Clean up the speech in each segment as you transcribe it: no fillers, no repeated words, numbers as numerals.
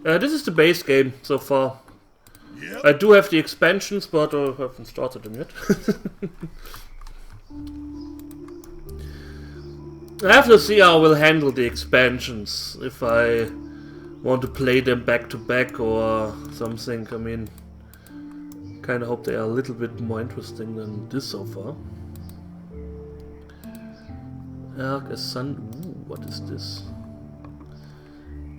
This is the base game so far. Yep. I do have the expansions, but I haven't started them yet. I have to see how I will handle the expansions, if I want to play them back to back or something. I mean, kinda hope they are a little bit more interesting than this so far. Arc a Sun. Ooh, what is this?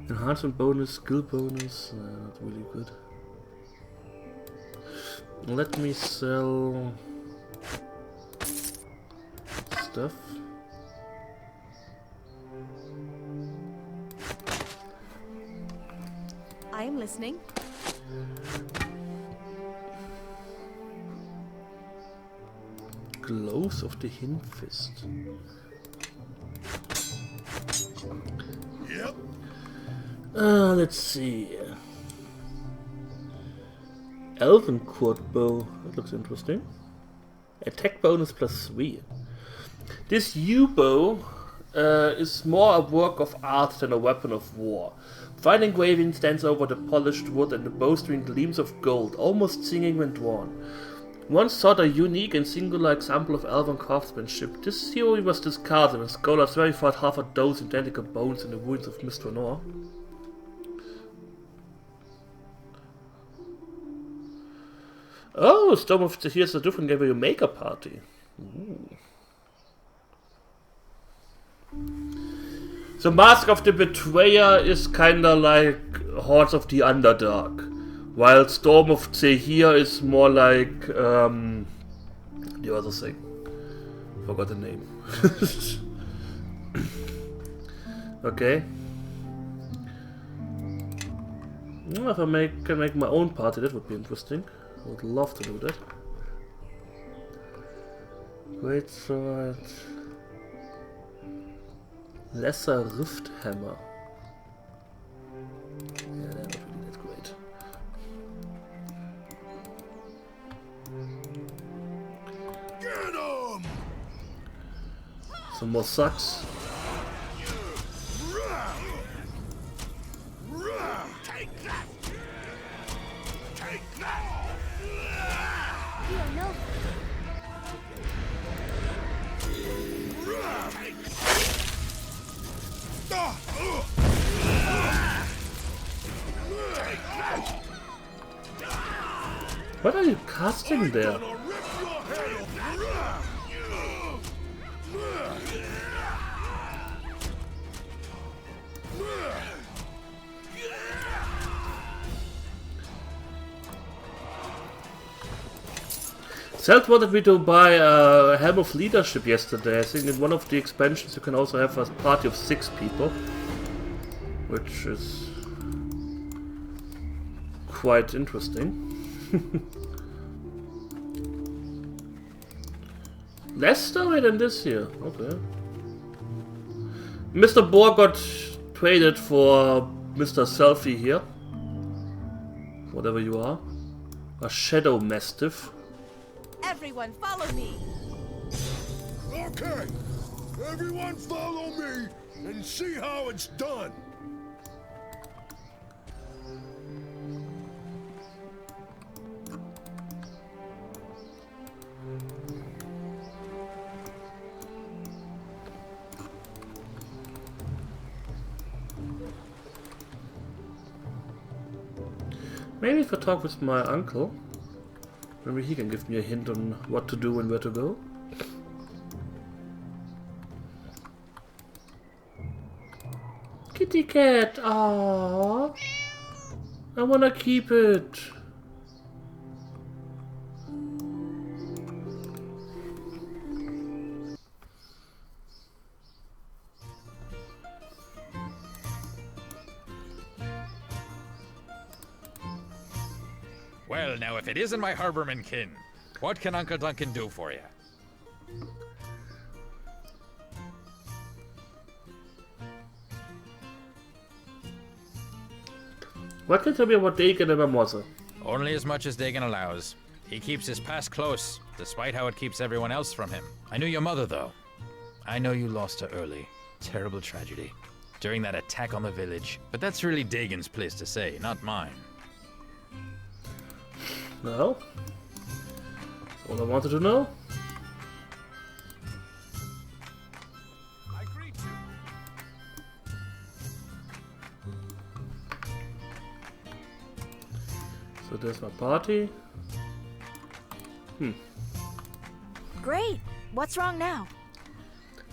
Enhancement bonus, skill bonus. Not really good. Let me sell stuff. I am listening. Glows of the Hinfist. Yep. Let's see. Elven Court Bow. That looks interesting. Attack bonus +3. This U-bow is more a work of art than a weapon of war. Fine engraving stands over the polished wood and the bowstring gleams of gold, almost singing when drawn. Once thought a unique and singular example of elven craftsmanship, this theory was discarded and scholars verified half a dozen identical bones in the ruins of Mistranor. Oh, Storm of the Here's a different game where you make a party. Ooh. So Mask of the Betrayer is kinda like Hordes of the Underdark, while Storm of Zehir is more like the other thing. Forgot the name. Okay. Well, if I can make my own party, that would be interesting. I would love to do that. Great sword. Lesser Rift Hammer. Yeah, they're not really that great. Get 'em! Some more sucks. Take that! Take that! You are no. What are you casting there? Zelt wanted me to buy a Helm of Leadership yesterday. I think in one of the expansions you can also have a party of 6 people, which is quite interesting. Less story than this here. Okay. Mr. Boar got traded for Mr. Selfie here. Whatever you are. A Shadow Mastiff. Everyone, follow me. Okay, everyone follow me and see how it's done. Maybe if I talk with my uncle, maybe he can give me a hint on what to do and where to go. Kitty cat, aww. I wanna keep it. Well, now, if it isn't my harborman kin, what can Uncle Duncan do for you? What can you tell me about Dagon and Mimosa? Only as much as Dagon allows. He keeps his past close, despite how it keeps everyone else from him. I knew your mother, though. I know you lost her early. Terrible tragedy. during that attack on the village. But that's really Dagon's place to say, not mine. No. That's all I wanted to know. I greet you. So there's my party. Great. What's wrong now?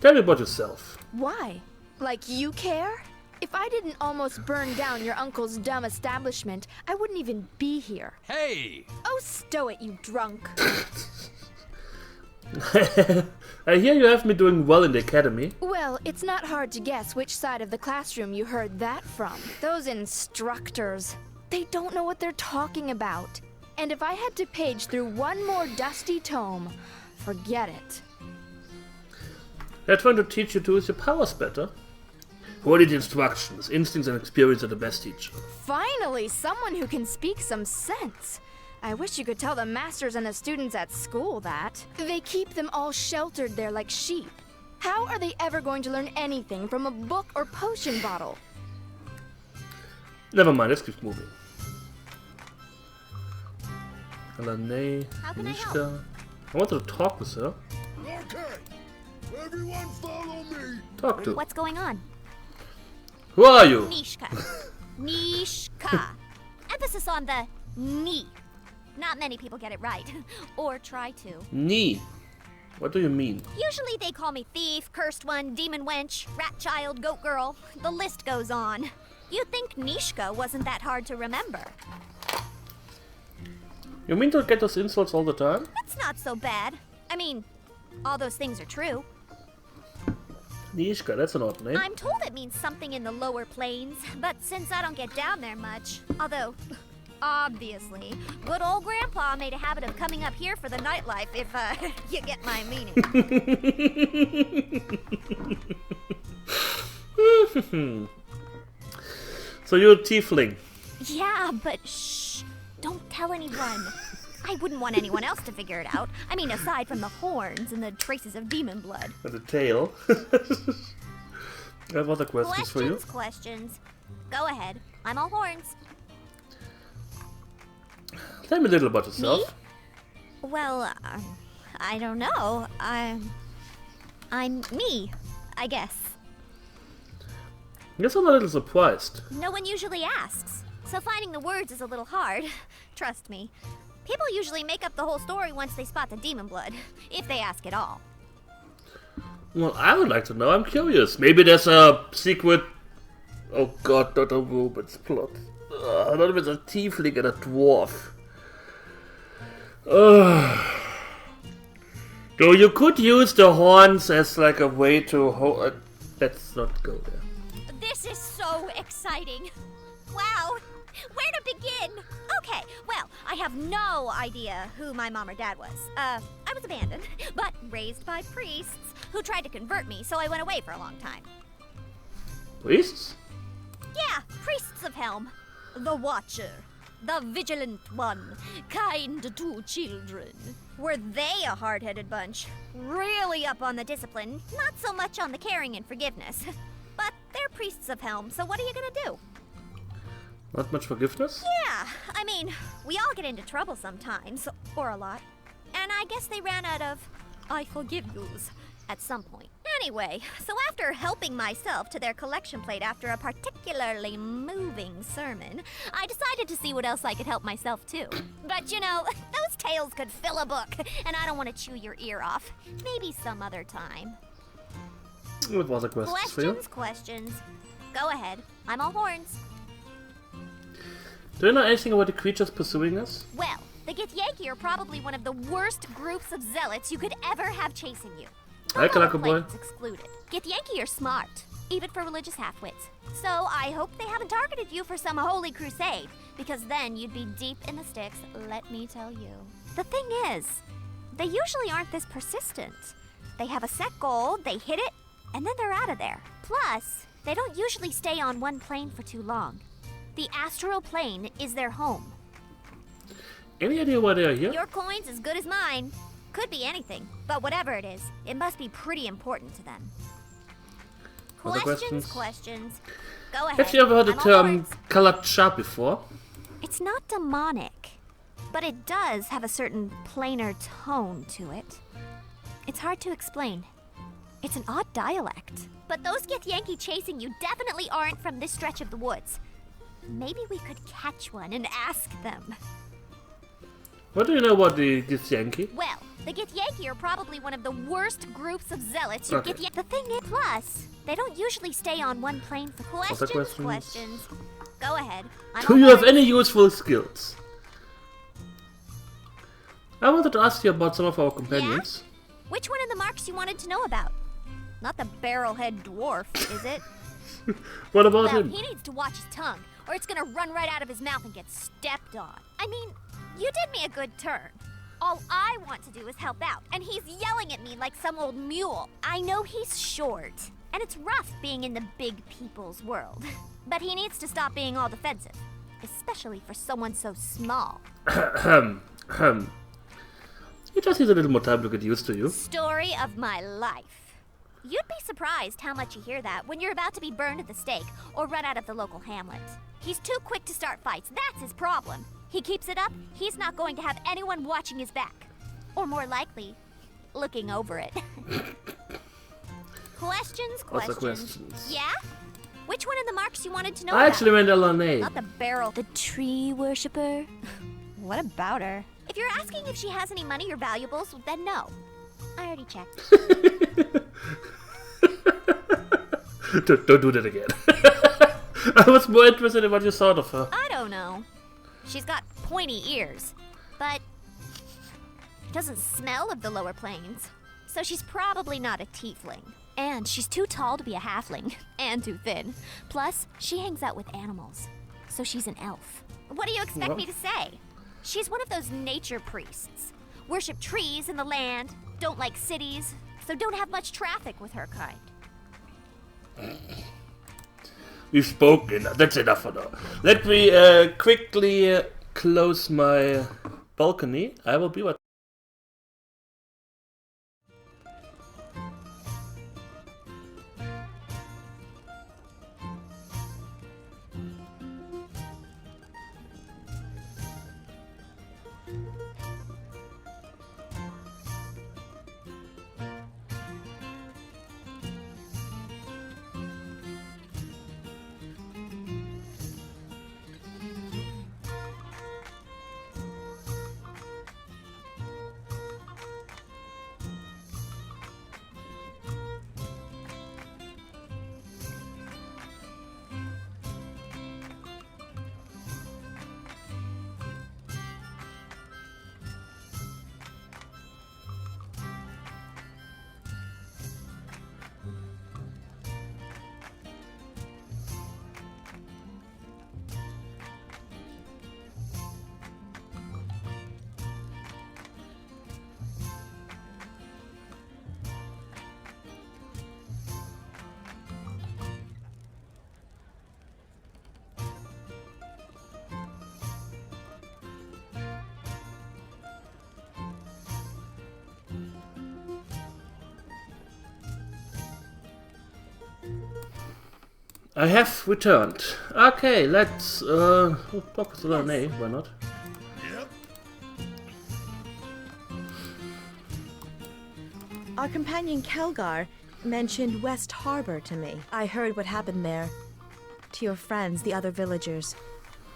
Tell me about yourself. Why? Like you care? If I didn't almost burn down your uncle's dumb establishment, I wouldn't even be here. Hey! Oh, stow it, you drunk. I hear you have me doing well in the academy. Well, it's not hard to guess which side of the classroom you heard that from. Those instructors. They don't know what they're talking about. And if I had to page through one more dusty tome, forget it. They're trying to teach you to use your powers better. What are the instructions? Instincts and experience are the best teacher. Finally, someone who can speak some sense. I wish you could tell the masters and the students at school that. They keep them all sheltered there like sheep. How are they ever going to learn anything from a book or potion bottle? Never mind, let's keep moving. Alane, How can I Mishka. I wanted to talk with her. Okay. Everyone follow me. Talk to. What's going on? Who are you? Nishka. Nishka. Emphasis on the ni. Not many people get it right. Or try to. Ni. What do you mean? Usually they call me thief, cursed one, demon wench, rat child, goat girl. The list goes on. You'd think Nishka wasn't that hard to remember. You mean to get those insults all the time? That's not so bad. I mean, all those things are true. Nishka, that's an odd name. I'm told it means something in the lower planes, but since I don't get down there much, although, obviously, good old Grandpa made a habit of coming up here for the nightlife, if, you get my meaning. So you're a tiefling. Yeah, but shh, don't tell anyone. I wouldn't want anyone else to figure it out. I mean, aside from the horns and the traces of demon blood. And a tail. I have other questions for you. Questions. Go ahead. I'm all horns. Tell me a little about yourself. Well, I don't know. I'm me, I guess. Guess I'm a little surprised. No one usually asks, so finding the words is a little hard. Trust me. People usually make up the whole story once they spot the demon blood, if they ask at all. Well, I would like to know. I'm curious. Maybe there's a secret... Oh god, not a woman's plot. Not even a tiefling and a dwarf. Though you could use the horns as like a way to... let's not go there. This is so exciting. Wow. Where to begin? Okay, well, I have no idea who my mom or dad was. I was abandoned, but raised by priests who tried to convert me, so I went away for a long time. Priests? Yeah, priests of Helm. The Watcher. The Vigilant One. Kind to children. Were they a hard-headed bunch? Really up on the discipline, not so much on the caring and forgiveness. But they're priests of Helm, so what are you gonna do? Not much forgiveness? Yeah, I mean, we all get into trouble sometimes, or a lot. And I guess they ran out of I forgive yous at some point. Anyway, so after helping myself to their collection plate after a particularly moving sermon, I decided to see what else I could help myself to. But you know, those tales could fill a book, and I don't want to chew your ear off. Maybe some other time. What was a question for you? Questions. Go ahead. I'm all horns. Do you know anything about the creatures pursuing us? Well, the Githyanki are probably one of the worst groups of zealots you could ever have chasing you. Hi, Kalaka boy. Excluded. Githyanki are smart, even for religious halfwits. So I hope they haven't targeted you for some holy crusade, because then you'd be deep in the sticks, let me tell you. The thing is, they usually aren't this persistent. They have a set goal, they hit it, and then they're out of there. Plus, they don't usually stay on one plane for too long. The astral plane is their home. Any idea why they are here? Your coin's as good as mine. Could be anything, but whatever it is, it must be pretty important to them. Other Questions, questions? questions. Go ahead. Have you ever heard the I'm all term ears. colored sharp before? It's not demonic, but it does have a certain plainer tone to it. It's hard to explain. It's an odd dialect. But those Githyanki chasing you definitely aren't from this stretch of the woods. Maybe we could catch one and ask them. What do you know about the Githyanki? Well, the Githyanki are probably one of the worst groups of zealots you Okay. get. The thing is, plus, they don't usually stay on one plane for questions. questions? Go ahead. I'm Do all you have ears. any useful skills? I wanted to ask you about some of our companions. Which one of the marks you wanted to know about? Not the barrelhead dwarf, is it? What about Well, him? he needs to watch his tongue, or it's gonna run right out of his mouth and get stepped on. I mean, you did me a good turn. All I want to do is help out, and he's yelling at me like some old mule. I know he's short, and it's rough being in the big people's world. But he needs to stop being all defensive, especially for someone so small. He just needs a little more time to get used to you. Story of my life. You'd be surprised how much you hear that when you're about to be burned at the stake or run out of the local hamlet. He's too quick to start fights, that's his problem. He keeps it up, he's not going to have anyone watching his back. Or more likely, looking over it. Questions, Also questions. questions. Yeah? Which one of the marks you wanted to know I about? actually meant LNA. Not the barrel. The tree worshipper? What about her? If you're asking if she has any money or valuables, then no. I already checked. Don't do that again. I was more interested in what you thought of her. I don't know. She's got pointy ears, but doesn't smell of the lower plains. So she's probably not a tiefling. And she's too tall to be a halfling, and too thin. Plus, she hangs out with animals. So she's an elf. What do you expect me to say? She's one of those nature priests. Worship trees and the land, don't like cities, so don't have much traffic with her kind. We've spoken. That's enough for now. Let me quickly close my balcony. I will be what. I have returned. Okay, let's talk with LNA. Why not? Yep. Our companion Kelgar mentioned West Harbor to me. I heard what happened there. To your friends, the other villagers.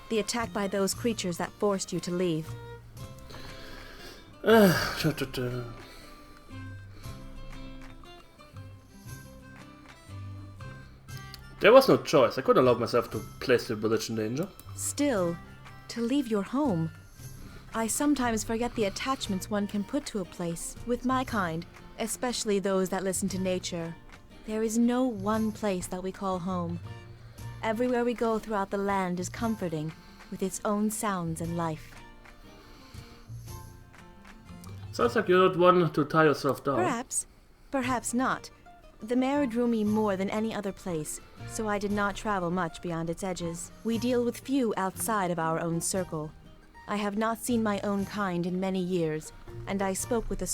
The attack by those creatures that forced you to leave. There was no choice. I couldn't allow myself to place the village in danger. Still, to leave your home. I sometimes forget the attachments one can put to a place. With my kind, especially those that listen to nature, there is no one place that we call home. Everywhere we go throughout the land is comforting, with its own sounds and life. Sounds like you're not one to tie yourself down. Perhaps. Perhaps not. The mare drew me more than any other place, so I did not travel much beyond its edges. We deal with few outside of our own circle. I have not seen my own kind in many years, and I spoke with a